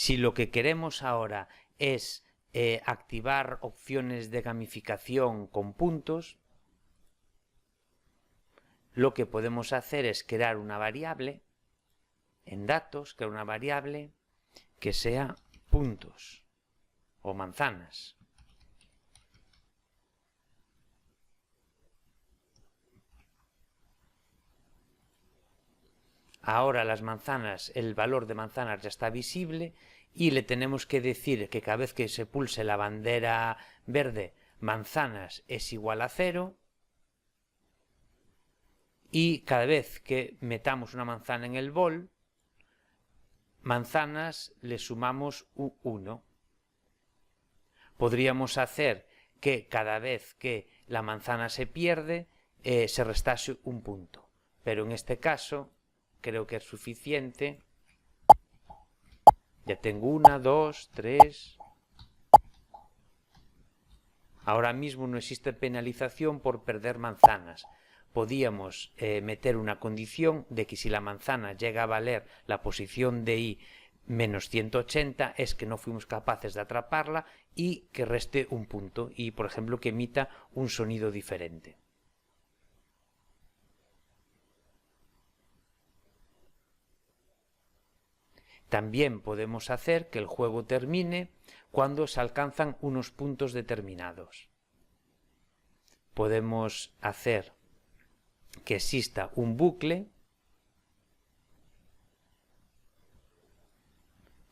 Si lo que queremos ahora es activar opciones de gamificación con puntos, lo que podemos hacer es crear una variable en datos, crear una variable que sea puntos o manzanas. Ahora las manzanas, el valor de manzanas ya está visible y le tenemos que decir que cada vez que se pulse la bandera verde, manzanas es igual a 0, y cada vez que metamos una manzana en el bol, manzanas le sumamos 1. Podríamos hacer que cada vez que la manzana se pierde, se restase un punto, pero en este caso creo que es suficiente. Ya tengo 1, 2, 3. Ahora mismo no existe penalización por perder manzanas. Podíamos meter una condición de que si la manzana llega a valer la posición de i menos 180 es que no fuimos capaces de atraparla y que reste un punto y, por ejemplo, que emita un sonido diferente. También podemos hacer que el juego termine cuando se alcanzan unos puntos determinados. Podemos hacer que exista un bucle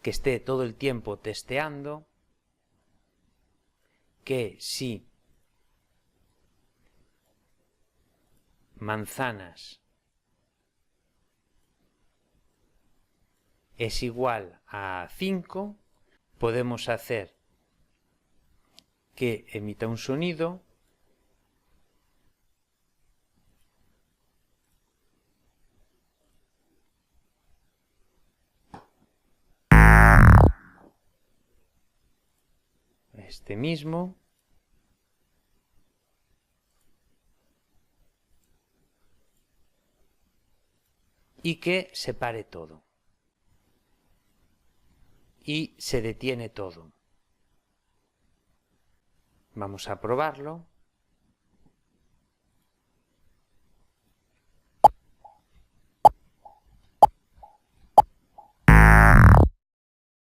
que esté todo el tiempo testeando que si manzanas es igual a 5, podemos hacer que emita un sonido este mismo, y que se pare todo y se detiene todo. Vamos a probarlo.